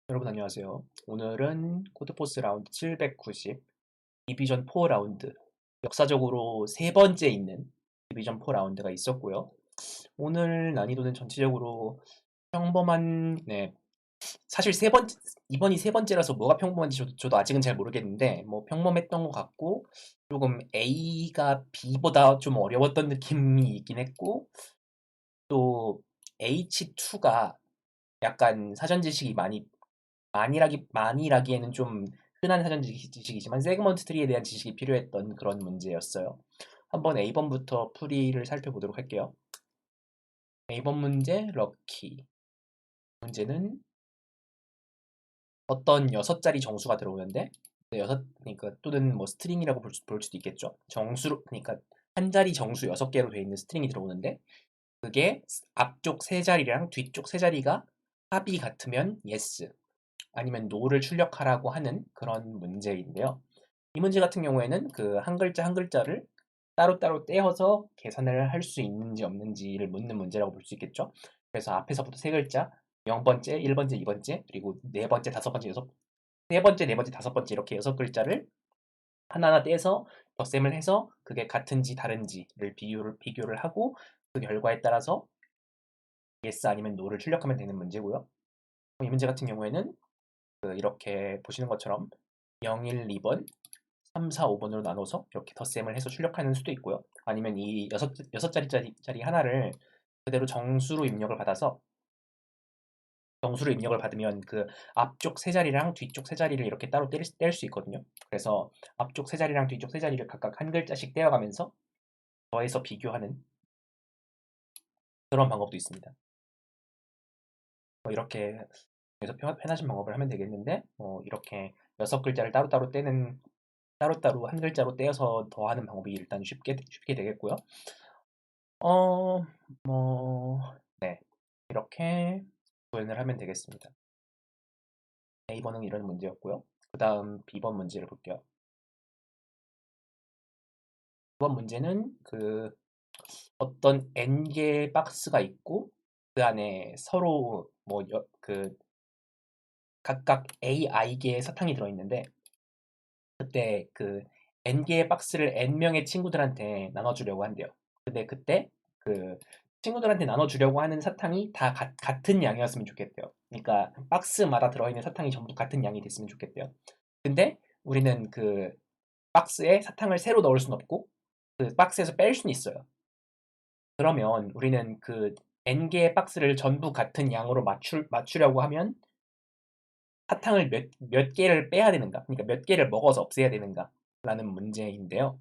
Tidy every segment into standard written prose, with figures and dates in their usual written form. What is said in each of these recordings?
여러분 안녕하세요. 오늘은 코드포스 라운드 790 디비전 4 라운드 역사적으로 세 번째 있는 디비전 4 라운드가 있었고요. 오늘 난이도는 전체적으로 평범한 사실 이번이 세 번째라서 뭐가 평범한지 저도 아직은 잘 모르겠는데 뭐 평범했던 것 같고 조금 A가 B보다 좀 어려웠던 느낌이 있긴 했고 또 H2가 약간 사전 지식이 많이라기에는 좀 흔한 사전 지식이지만 세그먼트 트리에 대한 지식이 필요했던 그런 문제였어요. 한번 A번부터 풀이를 살펴보도록 할게요. A번 문제 럭키. 문제는 어떤 6자리 정수가 들어오는데 그러니까 또는 뭐 스트링이라고 볼 수도 있겠죠. 그러니까 한 자리 정수 6개로 되어 있는 스트링이 들어오는데 그게 앞쪽 세 자리랑 뒤쪽 세 자리가 합이 같으면 yes, 아니면 no를 출력하라고 하는 그런 문제인데요. 이 문제 같은 경우에는 그 한 글자 한 글자를 따로따로 떼어서 계산을 할 수 있는지 없는지를 묻는 문제라고 볼 수 있겠죠. 그래서 앞에서부터 세 글자 0번째, 1번째, 2번째, 그리고 네 번째, 다섯 번째, 세 번째, 네 번째, 다섯 번째 이렇게 6글자를 하나하나 떼서 덧셈을 해서 그게 같은지 다른지를 비교를 하고 그 결과에 따라서 yes 아니면 no를 출력하면 되는 문제고요. 이 문제 같은 경우에는 이렇게 보시는 것처럼 0, 1, 2번, 3, 4, 5번으로 나눠서 이렇게 덧셈을 해서 출력하는 수도 있고요. 아니면 이 여섯 자리짜리 하나를 그대로 정수로 입력을 받으면 그 앞쪽 세 자리랑 뒤쪽 세 자리를 이렇게 따로 뗄 수 있거든요. 그래서 앞쪽 세 자리랑 뒤쪽 세 자리를 각각 한 글자씩 떼어가면서 더해서 비교하는 그런 방법도 있습니다. 이렇게 해서 편하신 방법을 하면 되겠는데 이렇게 6글자를 따로따로 한 글자로 떼어서 더하는 방법이 일단 쉽게 되겠고요. 어, 네. 이렇게 구현을 하면 되겠습니다. A번은 이런 문제였고요. 그 다음 B번 문제를 볼게요. B번 문제는 어떤 N개의 박스가 있고 그 안에 서로 각각 AI 개의 사탕이 들어있는데 그때 N개의 박스를 N명의 친구들한테 나눠주려고 한대요. 근데 그때 그 친구들한테 나눠주려고 하는 사탕이 다 같은 양이었으면 좋겠대요. 그러니까 박스마다 들어있는 사탕이 전부 같은 양이 됐으면 좋겠대요. 근데 우리는 그 박스에 사탕을 새로 넣을 수는 없고 그 박스에서 뺄 수는 있어요. 그러면 우리는 그 N개의 박스를 전부 같은 양으로 맞추려고 하면 사탕을 몇 개를 빼야 되는가? 그러니까 몇 개를 먹어서 없애야 되는가? 라는 문제인데요.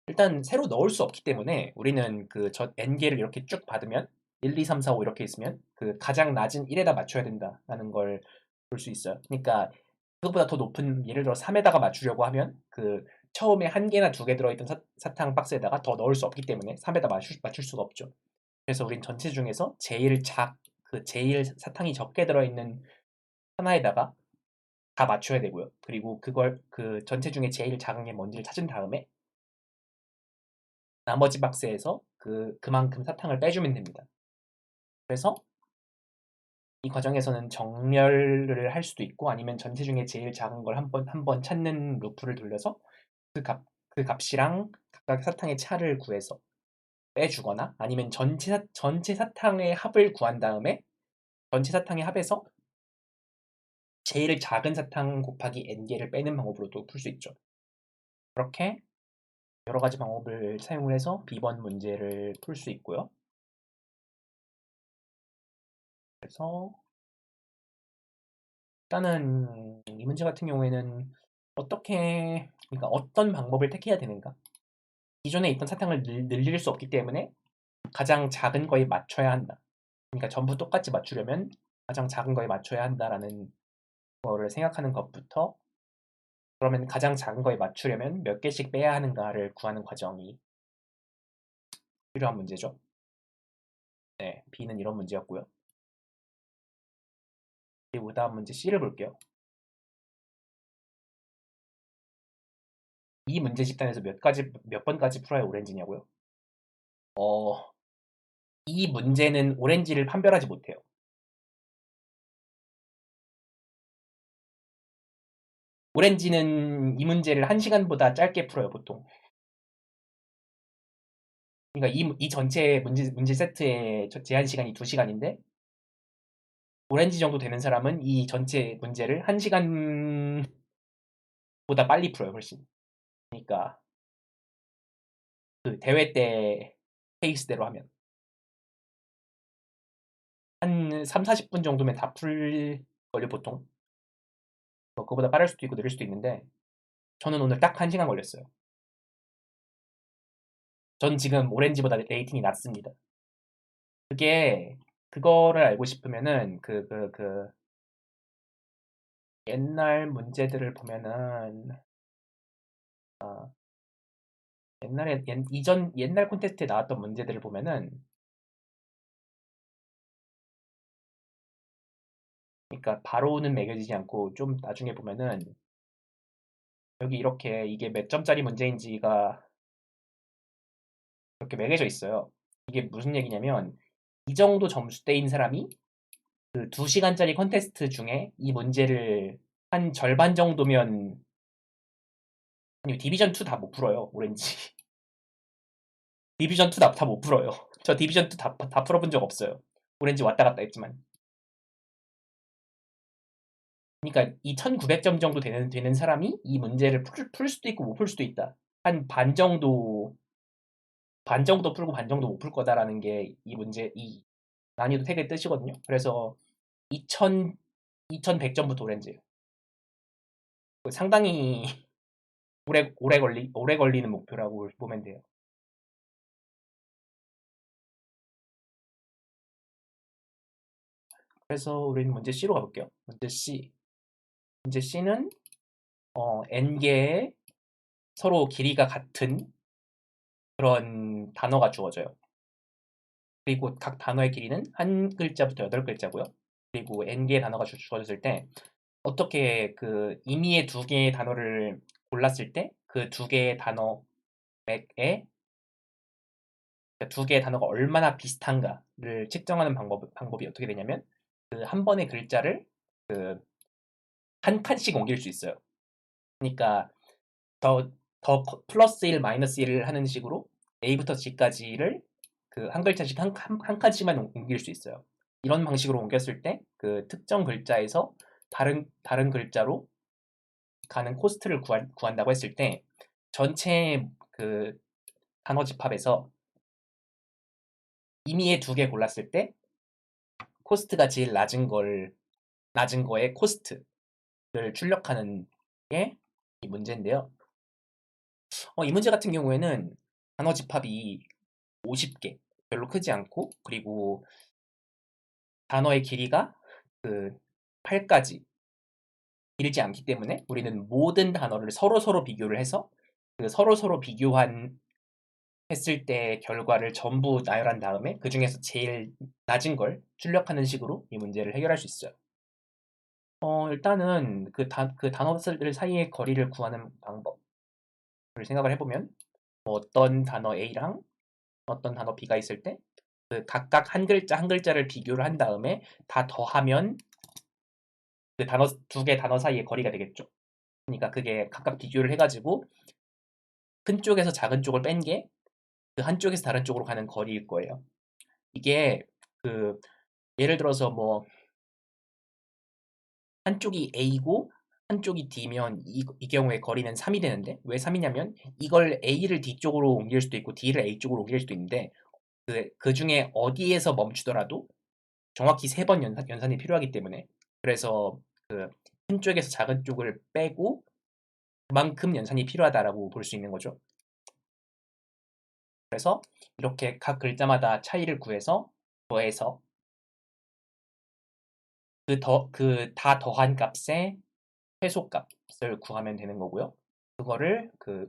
일단 새로 넣을 수 없기 때문에 우리는 N개를 이렇게 쭉 받으면 1, 2, 3, 4, 5 이렇게 있으면 그 가장 낮은 1에다 맞춰야 된다라는 걸 볼 수 있어요. 그러니까 그것보다 더 높은 예를 들어 3에다가 맞추려고 하면 처음에 한 개나 두 개 들어있던 사탕 박스에다가 더 넣을 수 없기 때문에 3에다 맞출 수가 없죠. 그래서 우린 전체 중에서 제일 사탕이 적게 들어있는 하나에다가 다 맞춰야 되고요. 그리고 그걸 전체 중에 제일 작은 게 뭔지를 찾은 다음에 나머지 박스에서 그만큼 사탕을 빼주면 됩니다. 그래서 이 과정에서는 정렬을 할 수도 있고 아니면 전체 중에 제일 작은 걸 한 번 찾는 루프를 돌려서 그 값이랑 각각 사탕의 차를 구해서 빼주거나 아니면 전체 사탕의 합을 구한 다음에 전체 사탕의 합에서 제일 작은 사탕 곱하기 n개를 빼는 방법으로도 풀 수 있죠. 그렇게 여러 가지 방법을 사용을 해서 B번 문제를 풀 수 있고요. 그래서 일단은 이 문제 같은 경우에는 그러니까 어떤 방법을 택해야 되는가? 기존에 있던 사탕을 늘릴 수 없기 때문에 가장 작은 거에 맞춰야 한다. 그러니까 전부 똑같이 맞추려면 가장 작은 거에 맞춰야 한다라는 거를 생각하는 것부터 그러면 가장 작은 거에 맞추려면 몇 개씩 빼야 하는가를 구하는 과정이 필요한 문제죠. 네, B는 이런 문제였고요. 그리고 다음 문제 C를 볼게요. 이 문제 집단에서 몇 번까지 풀어야 오렌지냐고요? 어, 이 문제는 오렌지를 판별하지 못해요. 오렌지는 이 문제를 1시간보다 짧게 풀어요, 보통. 그러니까 이 전체 문제 세트의 제한 시간이 2시간인데, 오렌지 정도 되는 사람은 이 전체 문제를 1시간보다 빨리 풀어요, 훨씬. 그러니까 그 대회 때 페이스대로 하면 한 3, 40분 정도면 다 풀걸요, 보통. 뭐 그거보다 빠를 수도 있고 느릴 수도 있는데, 저는 오늘 딱 1시간 걸렸어요. 전 지금 오렌지보다 레이팅이 낮습니다. 그거를 알고 싶으면은 옛날 문제들을 보면은, 아, 옛날에 옛날 콘테스트에 나왔던 문제들을 보면은, 그러니까 바로는 매겨지지 않고 좀 나중에 보면은 여기 이렇게 이게 몇 점짜리 문제인지가 이렇게 매겨져 있어요. 이게 무슨 얘기냐면 이 정도 점수대인 사람이 그 2시간짜리 콘테스트 중에 이 문제를 한 절반 정도면, 아니 디비전 2 다 못 풀어요, 오렌지. 디비전 2 다 못 풀어요. 저 디비전 2 다 풀어본 적 없어요. 오렌지 왔다 갔다 했지만. 그러니까 이 1900점 정도 되는 사람이 이 문제를 풀 수도 있고 못 풀 수도 있다. 한 반 정도 풀고 반 정도 못 풀 거다라는 게 이 문제, 이 난이도 태그의 뜻이거든요. 그래서 2100점부터 오렌지예요. 상당히 오래 걸리는 목표라고 보면 돼요. 그래서 우리는 문제 C로 가볼게요. 문제 C. 문제 C는 n개의 서로 길이가 같은 그런 단어가 주어져요. 그리고 각 단어의 길이는 한 글자부터 8글자고요. 그리고 n개의 단어가 주어졌을 때 어떻게 그 임의의 2개의 단어를 골랐을 때 그 2개의 단어에 2개의 단어가 얼마나 비슷한가를 측정하는 방법이 어떻게 되냐면 그 한 번의 글자를 그 한 칸씩 옮길 수 있어요. 그러니까 더 플러스 1 마이너스 1을 하는 식으로 A부터 G까지를 그 한 글자씩 한 칸씩만 옮길 수 있어요. 이런 방식으로 옮겼을 때 그 특정 글자에서 다른 글자로 가는 코스트를 구한다고 했을 때 전체 그 단어 집합에서 임의의 2개 골랐을 때 코스트가 제일 낮은 거의 코스트를 출력하는 게 이 문제인데요. 이 문제 같은 경우에는 단어 집합이 50개, 별로 크지 않고, 그리고 단어의 길이가 그 8까지 길지 않기 때문에 우리는 모든 단어를 서로 비교를 해서 그 서로 비교한 했을 때 결과를 전부 나열한 다음에 그 중에서 제일 낮은 걸 출력하는 식으로 이 문제를 해결할 수 있어요. 일단은 그 단어들 사이의 거리를 구하는 방법을 생각을 해보면 어떤 단어 A랑 어떤 단어 B가 있을 때 그 각각 한 글자 한 글자를 비교를 한 다음에 다 더하면 그 단어 2개 단어 사이의 거리가 되겠죠. 그러니까 그게 각각 비교를 해가지고 큰 쪽에서 작은 쪽을 뺀 게 그 한쪽에서 다른 쪽으로 가는 거리일 거예요. 이게 그 예를 들어서 뭐 한쪽이 A고 한쪽이 D면 이 경우에 거리는 3이 되는데 왜 3이냐면 이걸 A를 D 쪽으로 옮길 수도 있고 D를 A 쪽으로 옮길 수도 있는데 그 중에 어디에서 멈추더라도 정확히 3번 연산이 필요하기 때문에 그래서 그 큰 쪽에서 작은 쪽을 빼고 그만큼 연산이 필요하다라고 볼 수 있는 거죠. 그래서 이렇게 각 글자마다 차이를 구해서 더해서 다 더한 값의 최소값을 구하면 되는 거고요. 그거를 그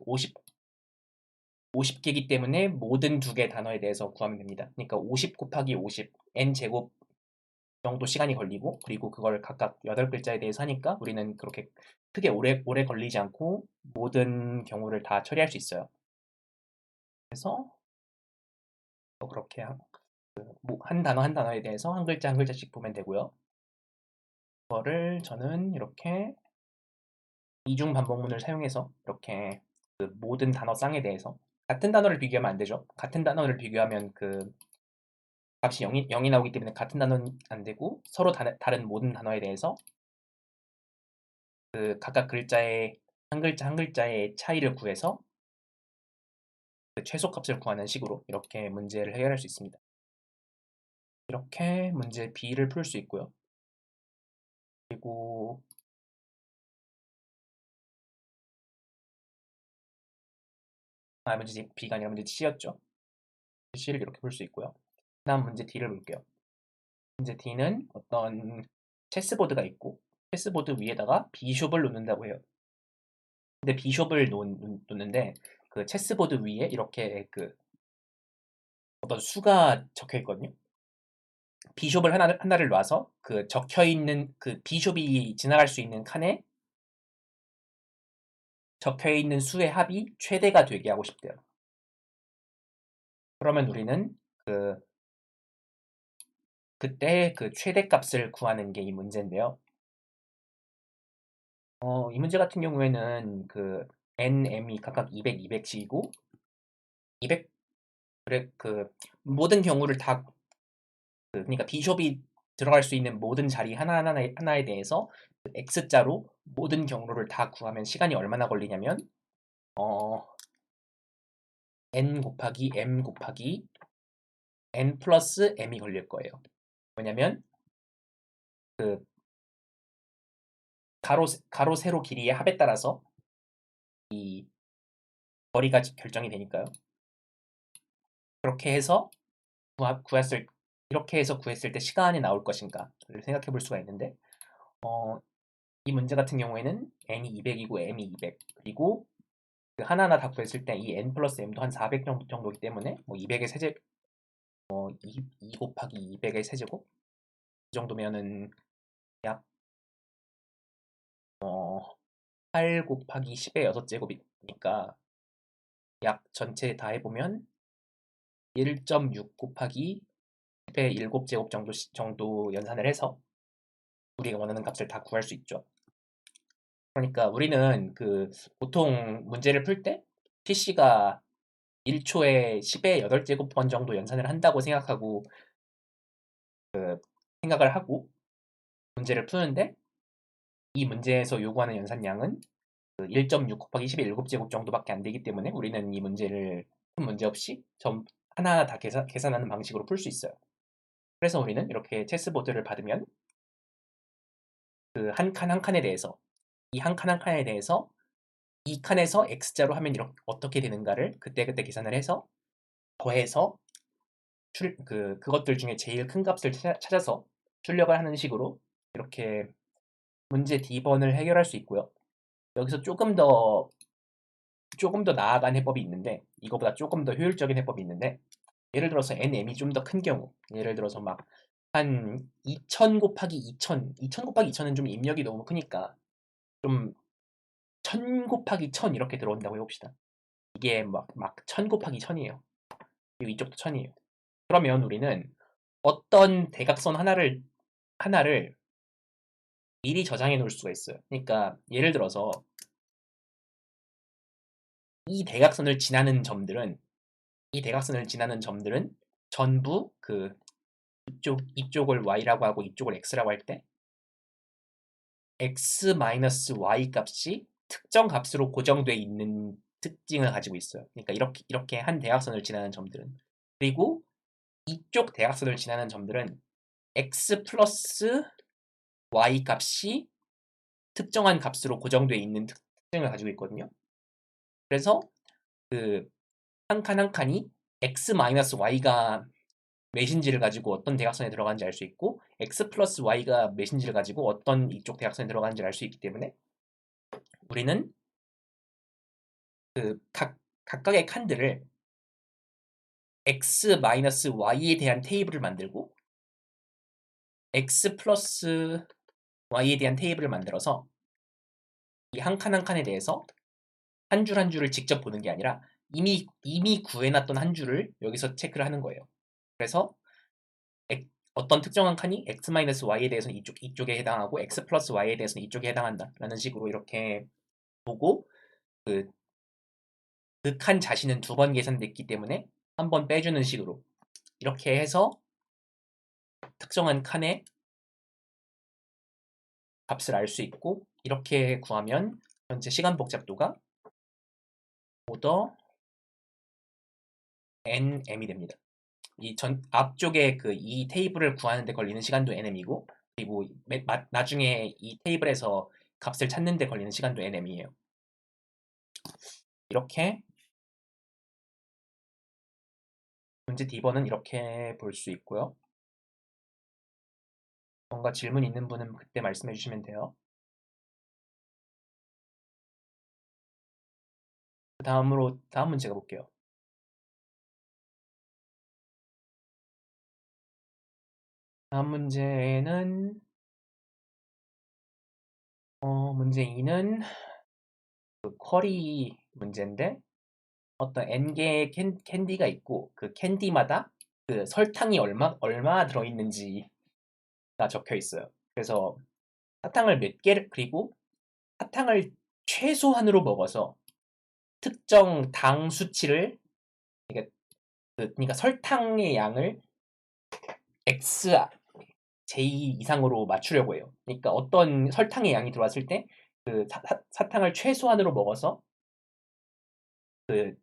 50개이기 때문에 모든 2개 단어에 대해서 구하면 됩니다. 그러니까 50 곱하기 50, n제곱 정도 시간이 걸리고 그리고 그걸 각각 8글자에 대해서 하니까 우리는 그렇게 크게 오래 걸리지 않고 모든 경우를 다 처리할 수 있어요. 그래서 그렇게 한 단어 한 단어에 대해서 한 글자 한 글자씩 보면 되고요. 그거를 저는 이렇게 이중 반복문을 사용해서 이렇게 그 모든 단어 쌍에 대해서 같은 단어를 비교하면 안 되죠. 같은 단어를 비교하면 그 값이 0이 나오기 때문에 같은 단어는 안 되고 서로 다른 모든 단어에 대해서 그 각각 글자의 한 글자 한 글자의 차이를 구해서 그 최소값을 구하는 식으로 이렇게 문제를 해결할 수 있습니다. 이렇게 문제 B를 풀 수 있고요. 그리고 문제 B가 아니라 문제 C였죠. C를 이렇게 풀 수 있고요. 다음 문제 D를 볼게요. 문제 D는 어떤 체스보드가 있고 체스보드 위에다가 비숍을 놓는다고 해요. 근데 비숍을 놓는데 그 체스보드 위에 이렇게 그 어떤 수가 적혀 있거든요. 비숍을 하나를 놔서 그 적혀 있는 그 비숍이 지나갈 수 있는 칸에 적혀 있는 수의 합이 최대가 되게 하고 싶대요. 그러면 우리는 그때 그 최대값을 구하는 게 이 문제인데요. 이 문제 같은 경우에는 그 n, m이 각각 200, 200씩이고 200 그래 그 모든 경우를 다 그러니까 비숍이 들어갈 수 있는 모든 자리 하나에 대해서 그 x자로 모든 경로를 다 구하면 시간이 얼마나 걸리냐면 어, n 곱하기 m 곱하기 n 플러스 m이 걸릴 거예요. 왜냐면 그 가로 세로 길이의 합에 따라서 이 거리가 결정이 되니까요. 그렇게 해서 구했을 이렇게 해서 구했을 때 시간이 나올 것인가를 생각해 볼 수가 있는데 이 문제 같은 경우에는 n이 200이고 m이 200 그리고 그 하나하나 다 구했을 때 이 n 플러스 m도 한 400 정도이기 때문에 뭐 200의 세제 2 곱하기 200의 세제곱 그 정도면은 약 8 곱하기 10의 6제곱이니까 약 전체 다 해보면 1.6 곱하기 10의 7제곱 정도 연산을 해서 우리가 원하는 값을 다 구할 수 있죠. 그러니까 우리는 그 보통 문제를 풀 때 PC가 1초에 10의 8제곱번 정도 연산을 한다고 생각을 하고 문제를 푸는데 이 문제에서 요구하는 연산량은 그 1.6 곱하기 10의 7제곱 정도밖에 안 되기 때문에 우리는 이 문제를 큰 문제 없이 하나하나 다 계산하는 방식으로 풀 수 있어요. 그래서 우리는 이렇게 체스보드를 받으면 그 한 칸 한 칸에 대해서 이 한 칸 한 칸에 대해서 이 칸에서 x자로 하면 이렇게 어떻게 되는가를 그때그때 계산을 해서 더해서 그것들 중에 제일 큰 값을 찾아서 출력을 하는 식으로 이렇게 문제 D번을 해결할 수 있고요. 여기서 조금 더 나아간 해법이 있는데 이거보다 조금 더 효율적인 해법이 있는데 예를 들어서 nm이 좀 더 큰 경우 예를 들어서 막 한 2000 곱하기 2000 곱하기 2000은 좀 입력이 너무 크니까 좀 1000 곱하기 1000 이렇게 들어온다고 해봅시다. 이게 막 1000 곱하기 1000이에요. 그리고 이쪽도 1000이에요. 그러면 우리는 어떤 대각선 하나를 미리 저장해 놓을 수가 있어요. 그러니까 예를 들어서 이 대각선을 지나는 점들은 전부 그 이쪽을 y라고 하고 이쪽을 x라고 할 때 x-y 값이 특정 값으로 고정되어 있는 특징을 가지고 있어요. 그러니까 이렇게 한 대각선을 지나는 점들은 그리고 이쪽 대각선을 지나는 점들은 x 플러스 y 값이 특정한 값으로 고정되어 있는 특징을 가지고 있거든요. 그래서 그 한 칸 한 칸이 x-y가 몇인지를 가지고 어떤 대각선에 들어가는지 알 수 있고 x 플러스 y가 몇인지를 가지고 어떤 이쪽 대각선에 들어가는지 알 수 있기 때문에 우리는 그 각각의 칸들을 x 마이너스 y에 대한 테이블을 만들고 x 플러스 y에 대한 테이블을 만들어서 이 한 칸 한 칸에 대해서 한 줄 한 줄을 직접 보는 게 아니라 이미 구해놨던 한 줄을 여기서 체크를 하는 거예요. 그래서 어떤 특정한 칸이 x-y에 대해서는 이쪽에 해당하고 x 플러스 y에 대해서는 이쪽에 해당한다 라는 식으로 이렇게 보고 그 칸 자신은 2번 계산됐기 때문에 한 번 빼주는 식으로 이렇게 해서 특정한 칸의 값을 알 수 있고, 이렇게 구하면 전체 시간 복잡도가 오더 nm이 됩니다. 이 앞쪽에 이 테이블을 구하는 데 걸리는 시간도 nm이고, 그리고 나중에 이 테이블에서 값을 찾는 데 걸리는 시간도 nm이에요. 이렇게 문제 D번은 이렇게 볼 수 있고요. 뭔가 질문 있는 분은 그때 말씀해 주시면 돼요. 다음 문제 가볼게요. 다음 문제는 문제 2는 쿼리 문제인데, 어떤 n개의 캔디가 있고 그 캔디마다 그 설탕이 얼마 들어있는지가 적혀 있어요. 그래서 사탕을 몇 개를, 그리고 사탕을 최소한으로 먹어서 특정 당 수치를, 그러니까, 그러니까 설탕의 양을 x j 이상으로 맞추려고 해요. 그러니까 어떤 설탕의 양이 들어왔을 때 그 사탕을 최소한으로 먹어서 그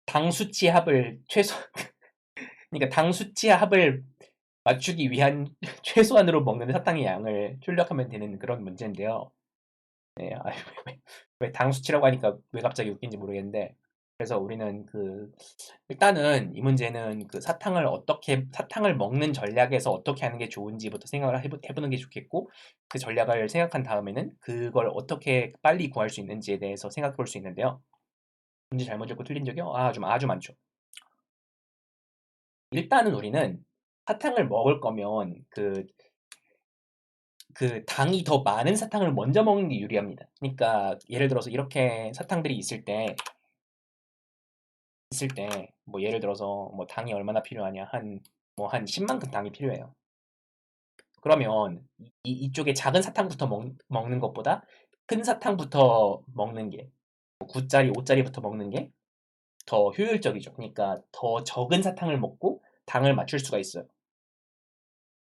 당 수치 합을 그러니까 당 수치 합을 맞추기 위한 최소한으로 먹는 사탕의 양을 출력하면 되는 그런 문제인데요. 네, 왜 당 수치라고 하니까 왜 갑자기 웃긴지 모르겠는데, 그래서 우리는 일단은 이 문제는 사탕을 먹는 전략에서 어떻게 하는 게 좋은지부터 생각을 해보는 게 좋겠고, 그 전략을 생각한 다음에는 그걸 어떻게 빨리 구할 수 있는지에 대해서 생각해 볼 수 있는데요. 문제 잘못 읽고 틀린 적이요? 아주 많죠. 일단은 우리는 사탕을 먹을 거면 당이 더 많은 사탕을 먼저 먹는 게 유리합니다. 그러니까 예를 들어서 이렇게 사탕들이 있을 때 뭐 예를 들어서 뭐 당이 얼마나 필요하냐, 한 10만큼 당이 필요해요. 그러면 이쪽에 작은 사탕부터 먹는 것보다 큰 사탕부터 먹는 게, 9짜리, 5짜리부터 먹는 게 더 효율적이죠. 그러니까 더 적은 사탕을 먹고 당을 맞출 수가 있어요.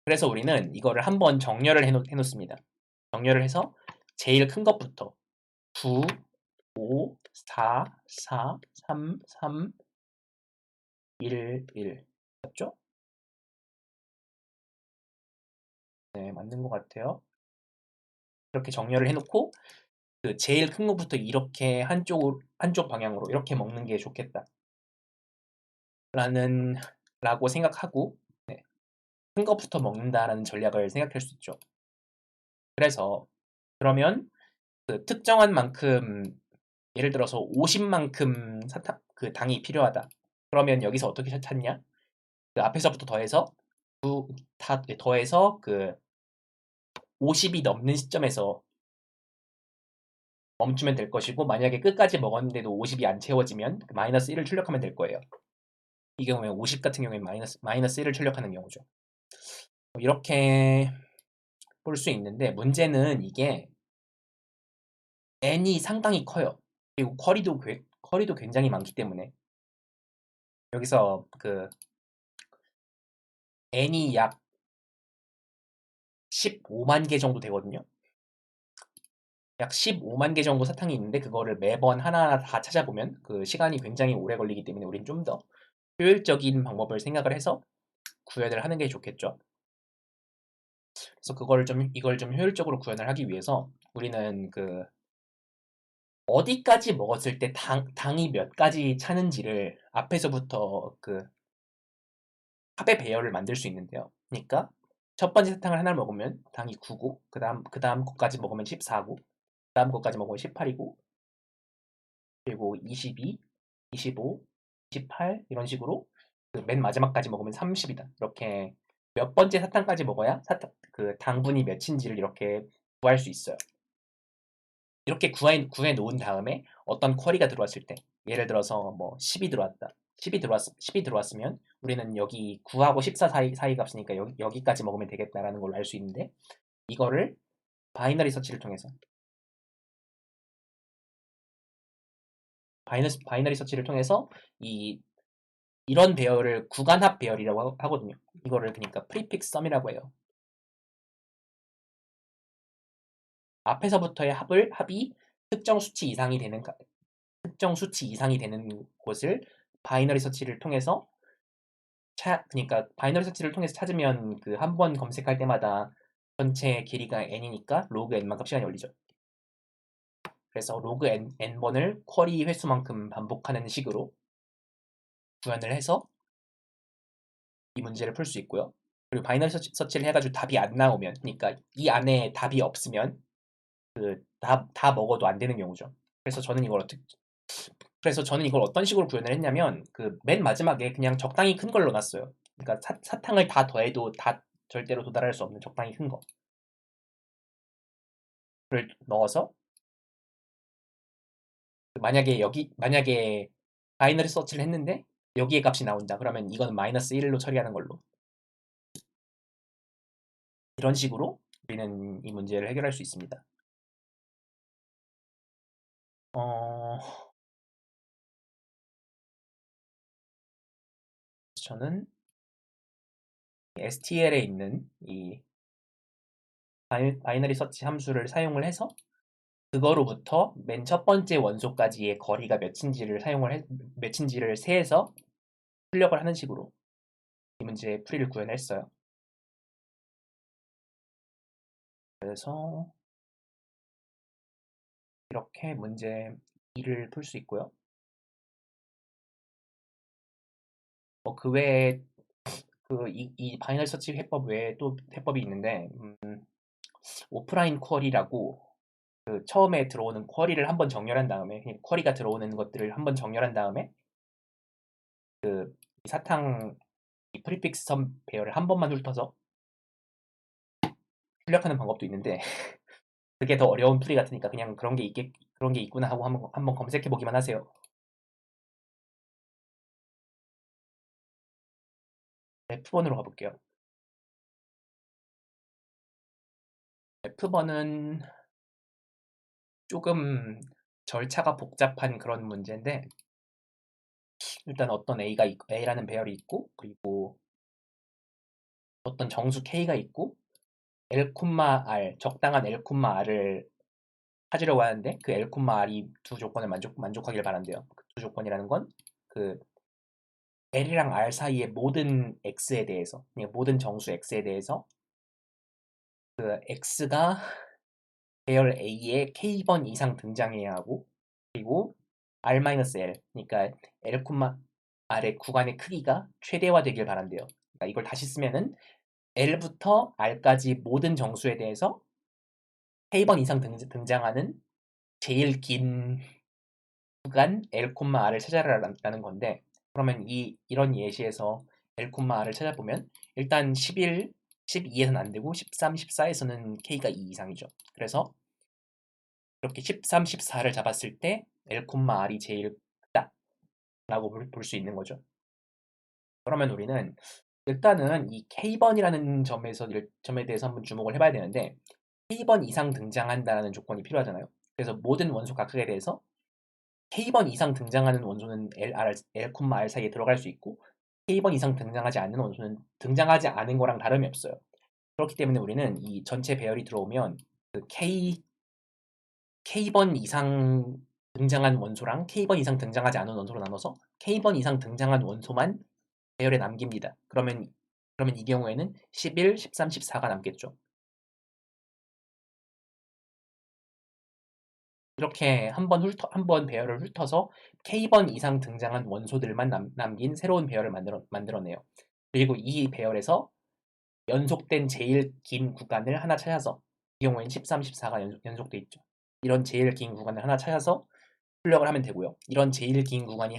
그래서 우리는 이거를 한번 정렬을 해놓습니다. 정렬을 해서 제일 큰 것부터 9, 5, 4, 4, 3, 3, 1, 1. 맞죠? 네, 맞는 것 같아요. 이렇게 정렬을 해놓고 제일 큰 것부터 이렇게 한쪽 방향으로 이렇게 먹는 게 좋겠다. 라고 생각하고, 네, 큰 것부터 먹는다라는 전략을 생각할 수 있죠. 그래서 그러면 특정한 만큼, 예를 들어서 50만큼 당이 필요하다. 그러면 여기서 어떻게 찾냐? 앞에서부터 더해서 50이 넘는 시점에서 멈추면 될 것이고, 만약에 끝까지 먹었는데도 50이 안 채워지면 마이너스 1을 출력하면 될 거예요. 이 경우에 50 같은 경우에 마이너스 1을 출력하는 경우죠. 이렇게 볼 수 있는데, 문제는 이게 n이 상당히 커요. 그리고 쿼리도 굉장히 많기 때문에 여기서 n이 약 15만 개 정도 되거든요. 약 15만 개 정도 사탕이 있는데, 그거를 매번 하나하나 다 찾아보면 시간이 굉장히 오래 걸리기 때문에 우린 좀 더 효율적인 방법을 생각을 해서 구현을 하는 게 좋겠죠. 그래서 이걸 좀 효율적으로 구현을 하기 위해서 우리는 어디까지 먹었을 때 당이 몇 가지 차는지를 앞에서부터 합의 배열을 만들 수 있는데요. 그러니까 첫 번째 사탕을 하나를 먹으면 당이 9고, 그 다음 것까지 먹으면 14고, 그 다음 것까지 먹으면 18이고, 그리고 22, 25, 28 이런 식으로 맨 마지막까지 먹으면 30이다. 이렇게 몇 번째 사탕까지 먹어야 당분이 몇인지를 이렇게 구할 수 있어요. 이렇게 구해 놓은 다음에 어떤 쿼리가 들어왔을 때, 예를 들어서 뭐 10이 들어왔다. 10이 들어왔으면 우리는 여기 9하고 14 사이 값이니까 여기까지 먹으면 되겠다라는 걸 알 수 있는데, 이거를 바이너리 서치를 통해서 바이너리 서치를 통해서 이런 배열을 구간합 배열이라고 하거든요. 이거를 그러니까 프리픽스 썸이라고 해요. 앞에서부터의 합이 특정 수치 이상이 되는 곳을 바이너리 서치를 통해서 그러니까 바이너리 서치를 통해서 찾으면 그 한 번 검색할 때마다 전체 길이가 n이니까 로그 n만큼 시간이 걸리죠. 그래서 로그 n번을 쿼리 횟수만큼 반복하는 식으로 구현을 해서 이 문제를 풀 수 있고요. 그리고 바이너리 서치를 해가지고 답이 안 나오면, 그러니까 이 안에 답이 없으면 다 먹어도 안 되는 경우죠. 그래서 저는 이걸 어떤 식으로 구현을 했냐면 그 맨 마지막에 그냥 적당히 큰 걸 넣어놨어요. 그러니까 사탕을 다 더해도 다 절대로 도달할 수 없는 적당히 큰 거를 넣어서 만약에 바이너리 서치를 했는데 여기에 값이 나온다. 그러면 이거는 마이너스 1로 처리하는 걸로. 이런 식으로 우리는 이 문제를 해결할 수 있습니다. 어, 저는 STL에 있는 이 바이너리 서치 함수를 사용을 해서 그거로부터 맨 첫 번째 원소까지의 거리가 몇인지를 세해서 출력을 하는 식으로 이 문제의 풀이를 구현했어요. 그래서 이렇게 문제 2를 풀 수 있고요. 그 외에 이 바이너리 서치 해법 외에 또 해법이 있는데 오프라인 쿼리라고 처음에 들어오는 쿼리를 한번 정렬한 다음에 쿼리가 들어오는 것들을 한번 정렬한 다음에 이 사탕 이 프리픽스 섬 배열을 한 번만 훑어서 출력하는 방법도 있는데 그게 더 어려운 풀이 같으니까 그냥 그런 게 있구나 하고 한번 검색해 보기만 하세요. F번으로 가볼게요. F번은 조금 절차가 복잡한 그런 문제인데 일단 어떤 A라는 배열이 있고 그리고 어떤 정수 K가 있고 L, 적당한 L, 찾으려고 하는데 그 L, R이 두 조건을 만족하길 바란대요. 그 두 조건이라는 건 그 L이랑 R 사이의 모든 X에 대해서, 그러니까 모든 정수 X에 대해서 그 X가 배열 A에 K번 이상 등장해야 하고 그리고 R-L, 그러니까 L, R의 구간의 크기가 최대화되길 바란대요. 그러니까 이걸 다시 쓰면은 L부터 R까지 모든 정수에 대해서 K번 이상 등장하는 제일 긴 구간 L, R을 찾아라라는 건데 그러면 이런 예시에서 L, R을 찾아보면 일단 11, 12에서는 안 되고 13, 14에서는 K가 2 이상이죠. 그래서 이렇게 13, 14를 잡았을 때 L, R이 제일 크다라고 볼 수 있는 거죠. 그러면 우리는 일단은 이 K번이라는 점에 대해서 한번 주목을 해봐야 되는데 K번 이상 등장한다는 조건이 필요하잖아요. 그래서 모든 원소 각각에 대해서 K번 이상 등장하는 원소는 L, R 사이에 들어갈 수 있고 K번 이상 등장하지 않는 원소는 등장하지 않은 거랑 다름이 없어요. 그렇기 때문에 우리는 이 전체 배열이 들어오면 그 K번 이상 등장한 원소랑 K번 이상 등장하지 않은 원소로 나눠서 K번 이상 등장한 원소만 배열에 남깁니다. 그러면 이 경우에는 11, 13, 14가 남겠죠. 이렇게 한번 배열을 훑어서 K번 이상 등장한 원소들만 남긴 새로운 배열을 만들어내요. 그리고 이 배열에서 연속된 제일 긴 구간을 하나 찾아서 이 경우에는 13, 14가 연속돼 있죠. 이런 제일 긴 구간을 하나 찾아서 출력을 하면 되고요. 이런 제일 긴 구간이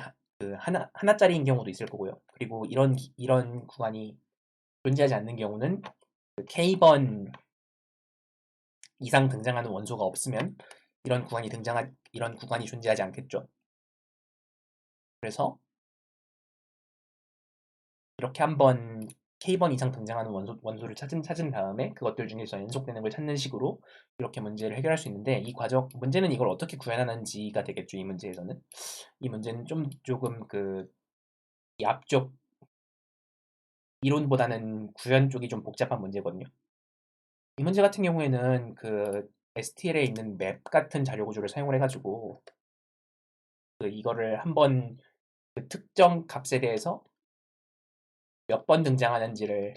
하나짜리인 경우도 있을 거고요. 그리고 이런 구간이 존재하지 않는 경우는 K번 이상 등장하는 원소가 없으면 이런 구간이 존재하지 않겠죠. 그래서 이렇게 한번 K번 이상 등장하는 원소를 찾은 다음에 그것들 중에서 연속되는 걸 찾는 식으로 이렇게 문제를 해결할 수 있는데, 이 과정 문제는 이걸 어떻게 구현하는지가 되겠죠. 이 문제에서는 이 문제는 조금 이 앞쪽 이론보다는 구현 쪽이 좀 복잡한 문제거든요. 이 문제 같은 경우에는 STL에 있는 맵 같은 자료 구조를 사용을 해가지고 이거를 한번 특정 값에 대해서 몇 번 등장하는지를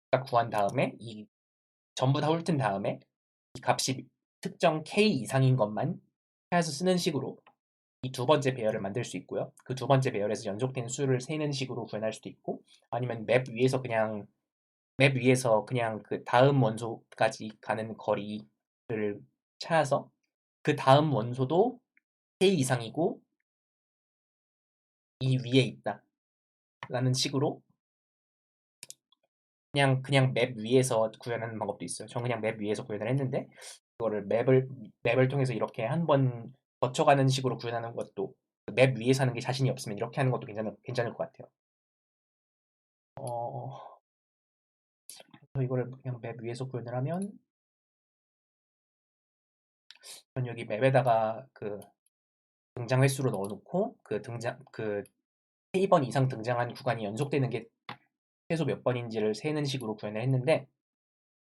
딱 구한 다음에 전부 다 훑은 다음에 이 값이 특정 k 이상인 것만 찾아서 쓰는 식으로 이 두 번째 배열을 만들 수 있고요. 그 두 번째 배열에서 연속된 수를 세는 식으로 구현할 수도 있고, 아니면 맵 위에서 그냥 그 다음 원소까지 가는 거리를 찾아서 그 다음 원소도 k 이상이고 이 위에 있다라는 식으로 그냥 맵 위에서 구현하는 방법도 있어요. 저는 그냥 맵 위에서 구현을 했는데, 그거를 맵을 통해서 이렇게 한 번 거쳐가는 식으로 구현하는 것도, 맵 위에서 하는 게 자신이 없으면 이렇게 하는 것도 괜찮을 것 같아요. 그래서 이거를 그냥 맵 위에서 구현을 하면, 전 여기 맵에다가 등장 횟수로 넣어놓고 K번 이상 등장한 구간이 연속되는 게 최소 몇 번인지를 세는 식으로 구현을 했는데,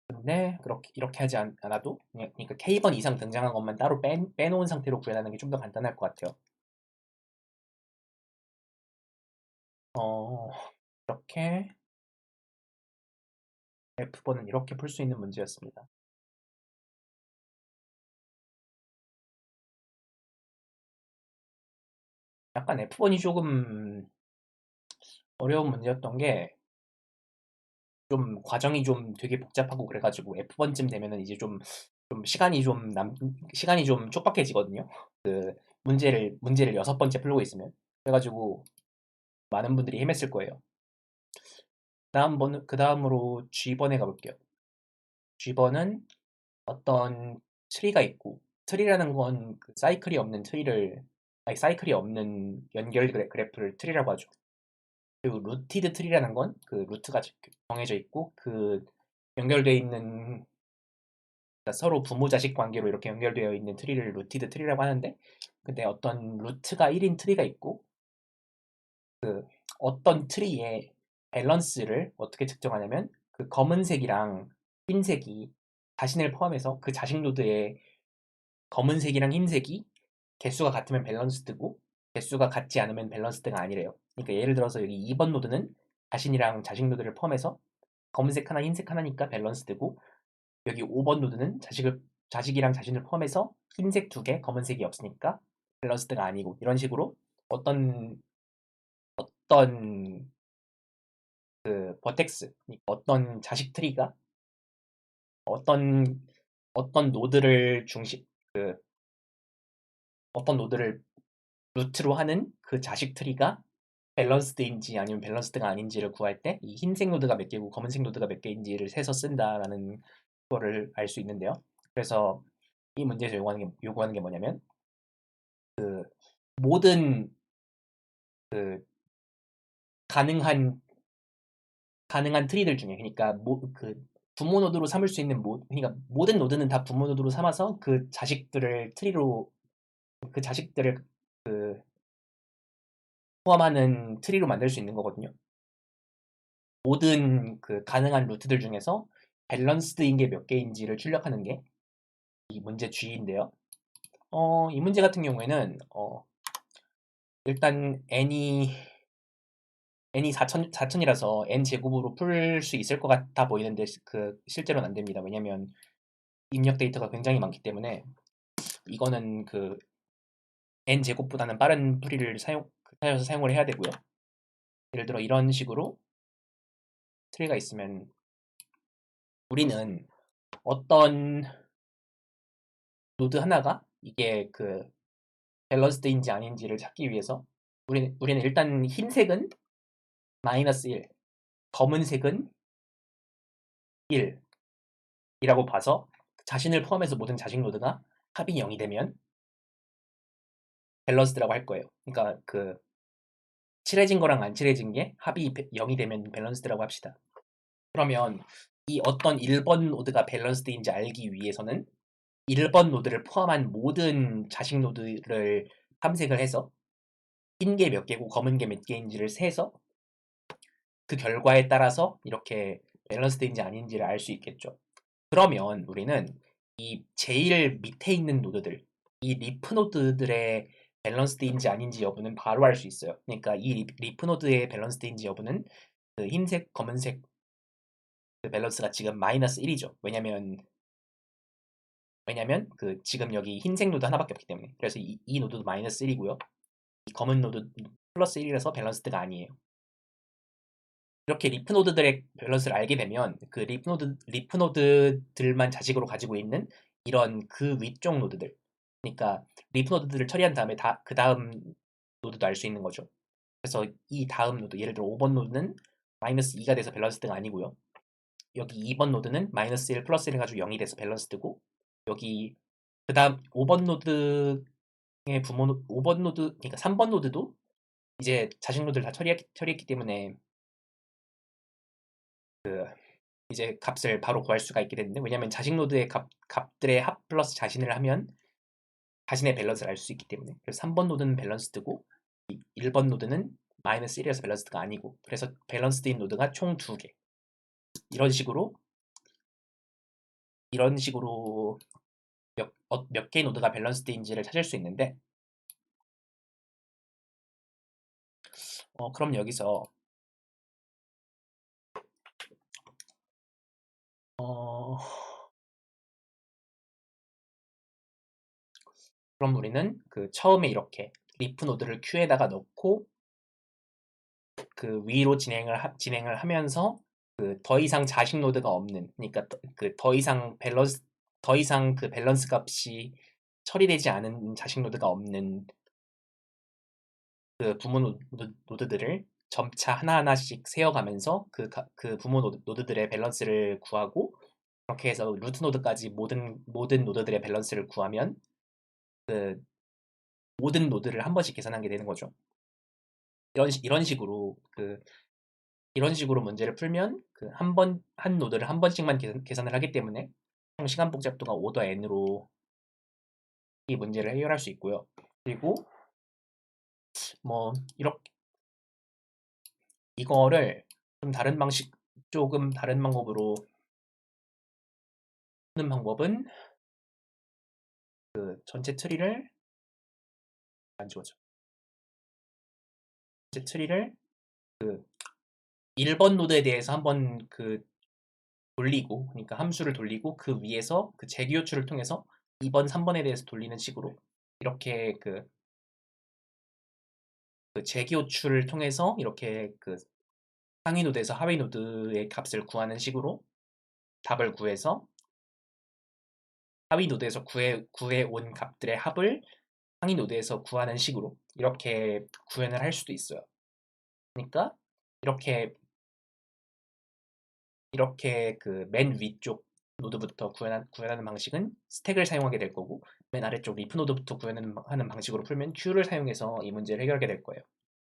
근데 이렇게 하지 않아도 그러니까 K번 이상 등장한 것만 따로 빼놓은 상태로 구현하는 게 좀 더 간단할 것 같아요. 어, 이렇게 F번은 이렇게 풀 수 있는 문제였습니다. 약간 F번이 조금 어려운 문제였던 게, 좀 과정이 좀 되게 복잡하고 그래가지고 F번쯤 되면은 이제 좀 시간이 좀 촉박해지거든요. 문제를 6번째 풀고 있으면. 그래가지고 많은 분들이 헤맸을 거예요. 그 다음으로 G번에 가볼게요. G번은 어떤 트리가 있고, 트리라는 건 사이클이 없는 연결 그래프를 트리라고 하죠. 그리고 루티드 트리라는 건 루트가 정해져 있고, 연결되어 있는, 그러니까 서로 부모 자식 관계로 이렇게 연결되어 있는 트리를 루티드 트리라고 하는데, 근데 어떤 루트가 1인 트리가 있고, 어떤 트리의 밸런스를 어떻게 측정하냐면, 검은색이랑 흰색이 자신을 포함해서 그 자식 노드의 검은색이랑 흰색이 개수가 같으면 밸런스드고, 개수가 같지 않으면 밸런스드가 아니래요. 그러니까 예를 들어서 여기 2번 노드는 자신이랑 자식 노드를 포함해서 검은색 하나 흰색 하나니까 밸런스드고, 여기 5번 노드는 자식이랑 자신을 포함해서 흰색 2개 검은색이 없으니까 밸런스드가 아니고, 이런 식으로 어떤 어떤 버텍스, 그러니까 어떤 자식 트리가 어떤 어떤 노드를 중심 그 어떤 노드를 루트로 하는 그 자식 트리가 밸런스드인지 아니면 밸런스드가 아닌지를 구할 때 이 흰색 노드가 몇 개고 검은색 노드가 몇 개인지를 세서 쓴다라는 거를 알 수 있는데요. 그래서 이 문제에서 요구하는 게 뭐냐면, 모든 그 가능한 트리들 중에, 그러니까 부모 노드로 삼을 수 있는 그러니까 모든 노드는 다 부모 노드로 삼아서 그 자식들을 포함하는 트리로 만들 수 있는 거거든요. 모든 가능한 루트들 중에서 밸런스드인 게 몇 개인지를 출력하는 게 이 문제 G인데요. 이 문제 같은 경우에는 일단 n이 4천이라서 n 제곱으로 풀 수 있을 것 같아 보이는데, 실제로는 안 됩니다. 왜냐면 입력 데이터가 굉장히 많기 때문에 이거는 n 제곱보다는 빠른 풀이를 사용해서 사용을 해야 되고요. 예를 들어 이런 식으로 트리가 있으면, 우리는 어떤 노드 하나가 이게 밸런스드인지 아닌지를 찾기 위해서, 우리는 일단 흰색은 -1, 검은색은 1이라고 봐서 자신을 포함해서 모든 자식 노드가 합이 0이 되면 밸런스드라고 할 거예요. 그러니까 칠해진 거랑 안 칠해진 게 합이 0이 되면 밸런스드라고 합시다. 그러면 이 어떤 1번 노드가 밸런스드인지 알기 위해서는 1번 노드를 포함한 모든 자식 노드를 탐색을 해서 흰 게 몇 개고 검은 게 몇 개인지를 세서 그 결과에 따라서 이렇게 밸런스드인지 아닌지를 알 수 있겠죠. 그러면 우리는 이 제일 밑에 있는 노드들, 이 리프 노드들의 밸런스드인지 아닌지 여부는 바로 알 수 있어요. 그러니까 이 리프 노드의 밸런스드인지 여부는 그 흰색, 검은색 그 밸런스가 지금 마이너스 1이죠. 왜냐면 그 지금 여기 흰색 노드 하나밖에 없기 때문에. 그래서 이 노드도 마이너스 1이고요. 이 검은 노드 플러스 1이라서 밸런스드가 아니에요. 이렇게 리프 노드들의 밸런스를 알게 되면 그 리프 노드들만 자식으로 가지고 있는 이런 그 위쪽 노드들. 그러니까 리프 노드들을 처리한 다음에 그 다음 노드도 알 수 있는 거죠. 그래서 이 다음 노드, 예를 들어 5번 노드는 마이너스 2가 돼서 밸런스드가 아니고요. 여기 2번 노드는 마이너스 1 플러스 1 해가지고 0이 돼서 밸런스드고, 여기 그 다음 5번 노드의 5번 노드, 그러니까 3번 노드도 이제 자식 노드를 다 처리했기 때문에 이제 값을 바로 구할 수가 있게 되는데, 왜냐면 자식 노드의 값들의 합 플러스 자신을 하면 자신의 밸런스를 알 수 있기 때문에. 그래서 3번 노드는 밸런스드고 1번 노드는 마이너스 1이라서 밸런스드가 아니고, 그래서 밸런스드인 노드가 총 2개. 이런 식으로 몇 개의 노드가 밸런스드인지를 찾을 수 있는데, 그럼 여기서 어, 그럼 우리는 그 처음에 이렇게 리프 노드를 큐에다가 넣고 그 위로 진행을 하면서 그 더 이상 자식 노드가 없는, 그러니까 그 더 이상 그 밸런스 값이 처리되지 않은 자식 노드가 없는 그 부모 노드들을 점차 하나하나씩 세어가면서 그 부모 노드들의 밸런스를 구하고, 그렇게 해서 루트 노드까지 모든 노드들의 밸런스를 구하면 그 모든 노드를 한 번씩 계산하게 되는 거죠. 이런 식으로 문제를 풀면 그 한 노드를 한 번씩만 계산을 하기 때문에 총 시간 복잡도가 오더 n으로 이 문제를 해결할 수 있고요. 그리고 뭐 이렇게 이거를 조금 다른 방법으로 푸는 방법은 그 전체 트리를 안 지워져. 전체 트리를 그 1번 노드에 대해서 한번 돌리고, 그러니까 함수를 돌리고 그 위에서 그 재기호출을 통해서 2번, 3번에 대해서 돌리는 식으로, 이렇게 그 재기호출을 통해서 이렇게 그 상위 노드에서 하위 노드의 값을 구하는 식으로 답을 구해서 하위 노드에서 구해온 값들의 합을 상위 노드에서 구하는 식으로 이렇게 구현을 할 수도 있어요. 그러니까 이렇게 그 맨 위쪽 노드부터 구현하는 방식은 스택을 사용하게 될 거고, 맨 아래쪽 리프 노드부터 구현하는 방식으로 풀면 큐를 사용해서 이 문제를 해결하게 될 거예요.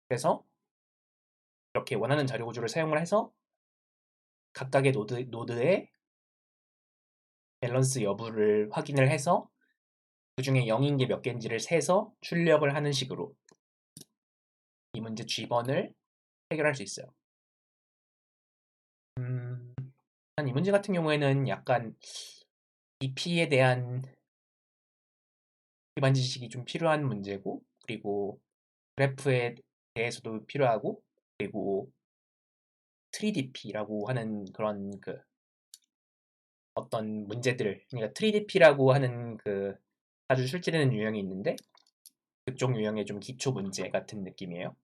그래서 이렇게 원하는 자료 구조를 사용을 해서 각각의 노드의 밸런스 여부를 확인을 해서 그 중에 0인 게 몇 개인지를 세서 출력을 하는 식으로 이 문제 G번을 해결할 수 있어요. 이 문제 같은 경우에는 약간 DP에 대한 기반 지식이 좀 필요한 문제고, 그리고 그래프에 대해서도 필요하고, 그리고 3DP라고 하는 그런 어떤 문제들, 그러니까 3DP라고 하는 자주 출제되는 유형이 있는데, 그쪽 유형의 좀 기초 문제 같은 느낌이에요.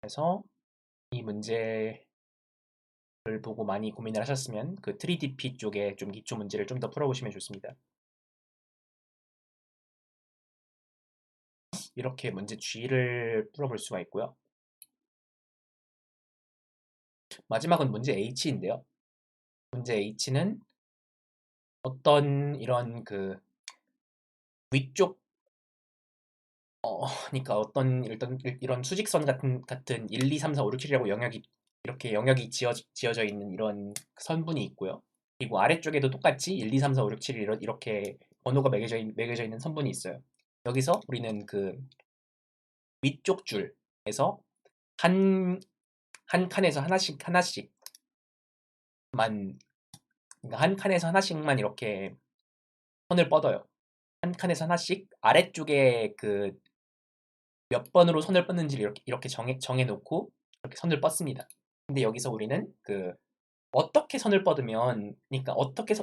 그래서 이 문제를 보고 많이 고민을 하셨으면 그 3DP 쪽에 좀 기초 문제를 좀 더 풀어보시면 좋습니다. 이렇게 문제 G를 풀어볼 수가 있고요. 마지막은 문제 H인데요. 문제 H는 어떤 이런 위쪽 그러니까 어떤 일단 이런 수직선 같은 1, 2, 3, 4, 5, 6, 7이라고 영역이 이렇게 영역이 지어져 있는 이런 선분이 있고요. 그리고 아래쪽에도 똑같이 1, 2, 3, 4, 5, 6, 7 이렇게 번호가 매겨져 있는 선분이 있어요. 여기서 우리는 그 위쪽 줄에서 한, 한 칸에서 하나씩만, 그러니까 한 칸에서 하나씩만 이렇게 선을 뻗어요. 한 칸에서 하나씩 아래쪽에 그 몇 번으로 선을 뻗는지를 이렇게 정해놓고 이렇게 선을 뻗습니다. 근데 여기서 우리는 그 어떻게 선을 뻗으면, 그러니까 어떻게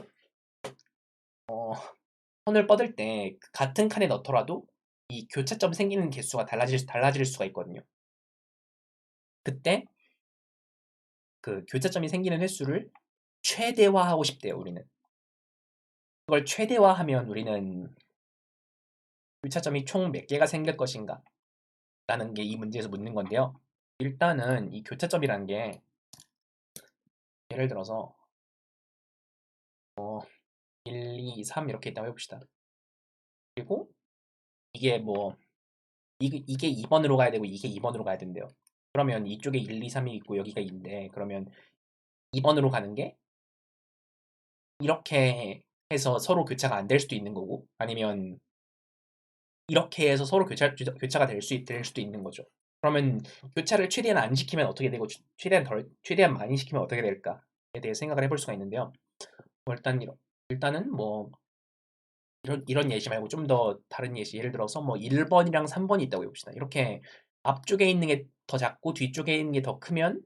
어, 선을 뻗을 때 같은 칸에 넣더라도 이 교차점 생기는 개수가 달라질 수가 있거든요. 그때 그 교차점이 생기는 횟수를 최대화하고 싶대요, 우리는. 그걸 최대화하면 우리는 교차점이 총 몇 개가 생길 것인가? 라는 게 이 문제에서 묻는 건데요. 일단은 이 교차점이라는 게 예를 들어서 1, 2, 3 이렇게 있다고 해봅시다. 그리고 이게 뭐 이게 2번으로 가야 되고 이게 2번으로 가야 된대요. 그러면 이쪽에 1, 2, 3이 있고 여기가 2인데 그러면 2번으로 가는 게 이렇게 해서 서로 교차가 안 될 수도 있는 거고 아니면 이렇게 해서 서로 교차가 될 수도 있는 거죠. 그러면 교차를 최대한 안 시키면 어떻게 되고 최대한 많이 시키면 어떻게 될까에 대해 생각을 해볼 수가 있는데요. 일단은 뭐 이런 예시 말고 좀 더 다른 예시 예를 들어서 뭐 1번이랑 3번이 있다고 해봅시다. 이렇게 앞쪽에 있는 게 더 작고 뒤쪽에 있는 게 더 크면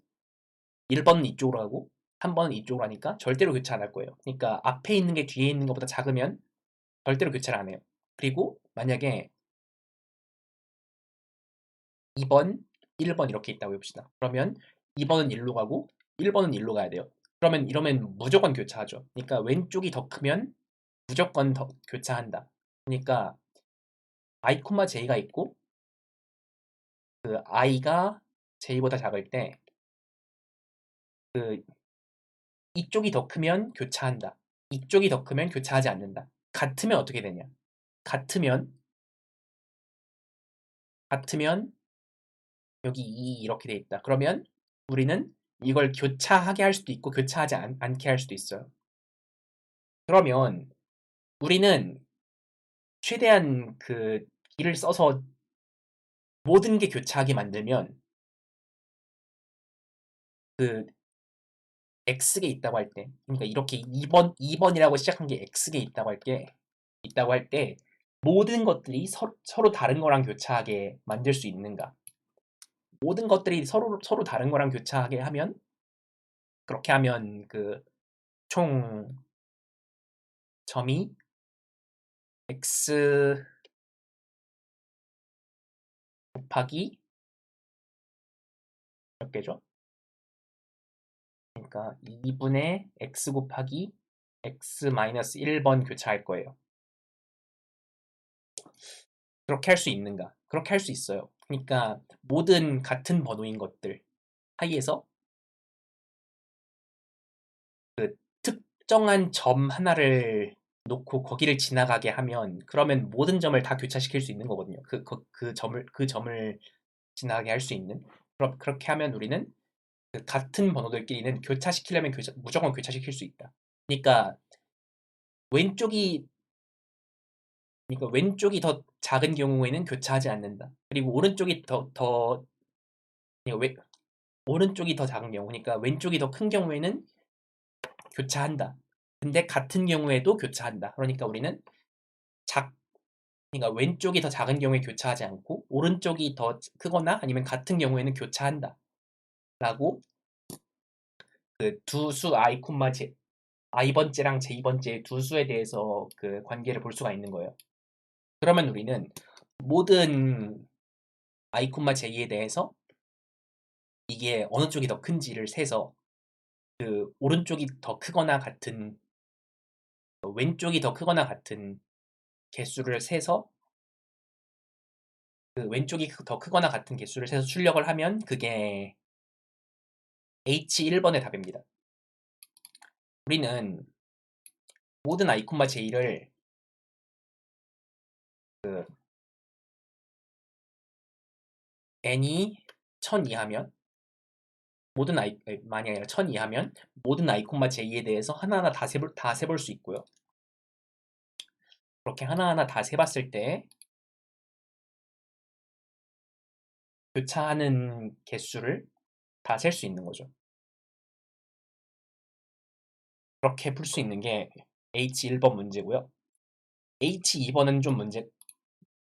1번은 이쪽으로 가고 3번은 이쪽으로 하니까 절대로 교차 안 할 거예요. 그러니까 앞에 있는 게 뒤에 있는 것보다 작으면 절대로 교차를 안 해요. 그리고 만약에 2번, 1번 이렇게 있다고 해봅시다. 그러면 2번은 1로 가고 1번은 1로 가야 돼요. 그러면 이러면 무조건 교차하죠. 그러니까 왼쪽이 더 크면 무조건 더 교차한다. 그러니까 i, j가 있고 그 i가 j보다 작을 때 그 이쪽이 더 크면 교차한다. 이쪽이 더 크면 교차하지 않는다. 같으면 어떻게 되냐? 같으면 같으면 여기 2 이렇게 돼 있다. 그러면 우리는 이걸 교차하게 할 수도 있고 교차하지 않게 할 수도 있어요. 그러면 우리는 최대한 그 길을 써서 모든 게 교차하게 만들면 그 X개 있다고 할 때, 그러니까 이렇게 2번이라고 시작한 게 X개 있다고 할 때, 모든 것들이 서로 다른 거랑 교차하게 만들 수 있는가? 모든 것들이 서로 다른 거랑 교차하게 하면, 그렇게 하면 그 총 점이 X 곱하기 몇 개죠? 그러니까 2분의 X 곱하기 X 마이너스 1번 교차할 거예요. 그렇게 할 수 있는가? 그렇게 할 수 있어요. 그러니까 모든 같은 번호인 것들 사이에서 그 특정한 점 하나를 놓고 거기를 지나가게 하면 그러면 모든 점을 다 교차시킬 수 있는 거거든요. 그 점을 지나가게 할 수 있는. 그럼 그렇게 하면 우리는 그 같은 번호들끼리는 교차시키려면 무조건 교차시킬 수 있다. 그러니까 왼쪽이 왼쪽이 더 작은 경우에는 교차하지 않는다. 그리고 그러니까 오른쪽이 더 작은 경우, 그러니까 왼쪽이 더 큰 경우에는 교차한다. 근데 같은 경우에도 교차한다. 그러니까 우리는 작, 그러니까 왼쪽이 더 작은 경우에 교차하지 않고 오른쪽이 더 크거나 아니면 같은 경우에는 교차한다. 라고 그 두 수 i번째랑 j번째 두 수에 대해서 그 관계를 볼 수가 있는 거예요. 그러면 우리는 모든 i, j에 대해서 이게 어느 쪽이 더 큰지를 세서 그 오른쪽이 더 크거나 같은 왼쪽이 더 크거나 같은 개수를 세서 그 왼쪽이 더 크거나 같은 개수를 세서 출력을 하면 그게 H1번의 답입니다. 우리는 모든 i, j를 n이 1000 이하면 모든 만이 아니라 1000 이하면 모든 i, j에 대해서 하나하나 다 세볼 수 있고요. 그렇게 하나하나 다 세봤을 때 교차하는 개수를 다 셀 수 있는 거죠. 그렇게 풀 수 있는 게 H1번 문제고요. H2번은 좀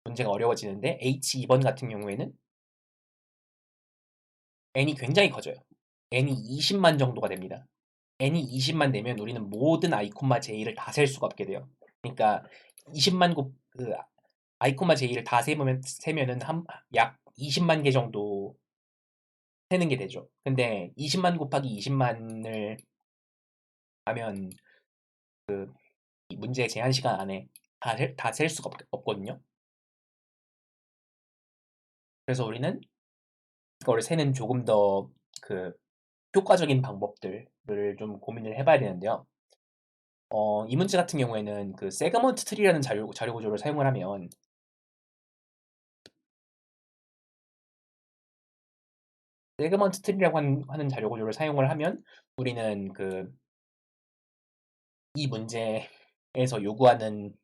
문제가 어려워지는데 H2번 같은 경우에는 n이 굉장히 커져요. n이 20만 정도가 됩니다. n이 20만 되면 우리는 모든 i, j를 다 셀 수가 없게 돼요. 그러니까 20만 그 i, j를 다 세면은 약 20만 개 정도 세는 게 되죠. 근데 20만 곱하기 20만을 하면 이 문제 제한 시간 안에 다 셀 수가 없거든요. 그래서 우리는 그거를 세는 조금 더 그 효과적인 방법들을 좀 고민을 해봐야 되는데요. 이 문제 같은 경우에는 그 세그먼트 트리라는 자료 구조를 사용을 하면 세그먼트 트리라고 하는 자료 구조를 사용을 하면 우리는 이 문제에서 요구하는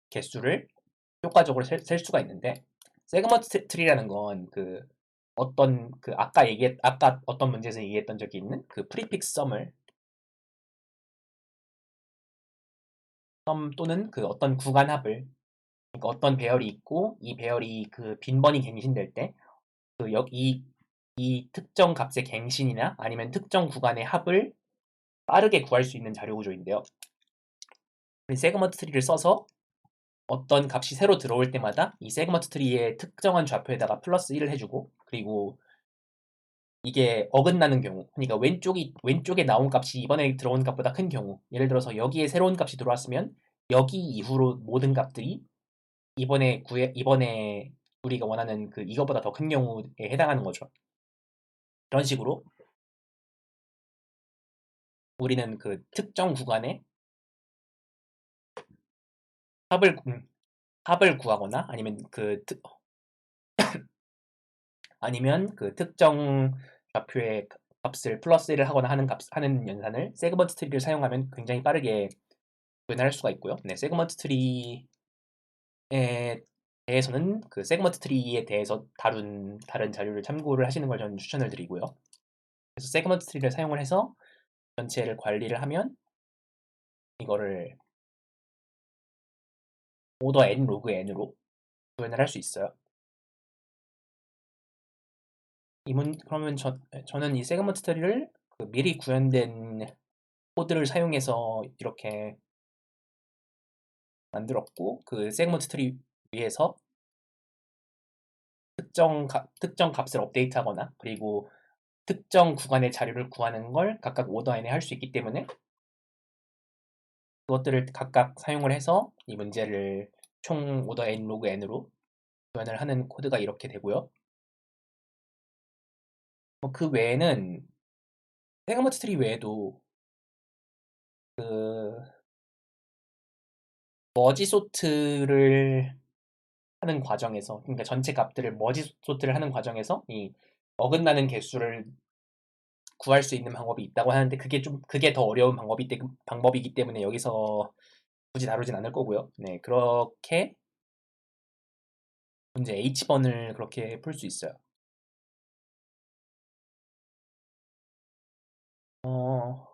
개수를 효과적으로 셀 수가 있는데 세그먼트 트리라는 건 아까 어떤 문제에서 얘기했던 적이 있는 그 프리픽스 썸 또는 그 어떤 구간 합을 그러니까 어떤 배열이 있고 이 배열이 그 빈번히 갱신될 때 이 특정 값의 갱신이나 아니면 특정 구간의 합을 빠르게 구할 수 있는 자료 구조인데요. 세그먼트 트리를 써서 어떤 값이 새로 들어올 때마다 이 세그먼트 트리의 특정한 좌표에다가 플러스 1을 해주고 그리고 이게 어긋나는 경우 그러니까 왼쪽에 나온 값이 이번에 들어온 값보다 큰 경우 예를 들어서 여기에 새로운 값이 들어왔으면 여기 이후로 모든 값들이 이번에 우리가 원하는 이거보다 더 큰 경우에 해당하는 거죠. 이런 식으로 우리는 그 특정 구간에 합을 합을 구하거나 아니면 그 특정 좌표의 값을 플러스 1을 하거나 하는 연산을 세그먼트 트리를 사용하면 굉장히 빠르게 구현할 수가 있고요. 네, 세그먼트 트리에 대해서는 그 세그먼트 트리에 대해서 다룬 다른 자료를 참고를 하시는 걸 저는 추천을 드리고요. 그래서 세그먼트 트리를 사용을 해서 전체를 관리를 하면 이거를 오더 n 로그 n으로 구현을 할 수 있어요. 그러면 저는 이 세그먼트 트리를 미리 구현된 코드를 사용해서 이렇게 만들었고 그 세그먼트 트리 위에서 특정 값을 업데이트하거나 그리고 특정 구간의 자료를 구하는 걸 각각 오더 n에 할 수 있기 때문에 그것들을 각각 사용을 해서 이 문제를 총 오더 n 로그 n으로 구현을 하는 코드가 이렇게 되고요. 그 외에는 세그먼트 트리 외에도 그 머지 소트를 하는 과정에서 그러니까 전체 값들을 머지 소트를 하는 과정에서 이 어긋나는 개수를 구할 수 있는 방법이 있다고 하는데 그게 더 어려운 방법이기 때문에 여기서 굳이 다루진 않을 거고요. 네, 그렇게 문제 H번을 그렇게 풀 수 있어요. 어,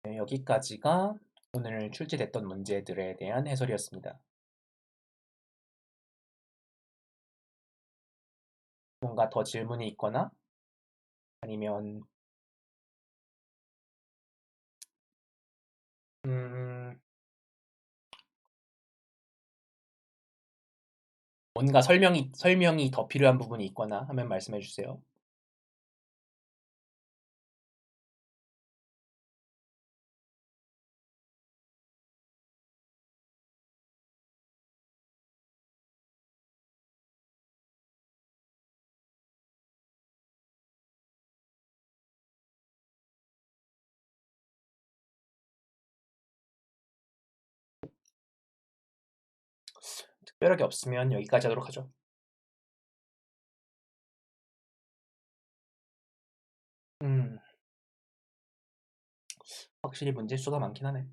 네, 여기까지가 오늘 출제됐던 문제들에 대한 해설이었습니다. 뭔가 더 질문이 있거나 아니면 음, 뭔가 설명이 더 필요한 부분이 있거나 하면 말씀해 주세요. 특별하게 없으면 여기까지 하도록 하죠. 음, 확실히 문제 수가 많긴 하네.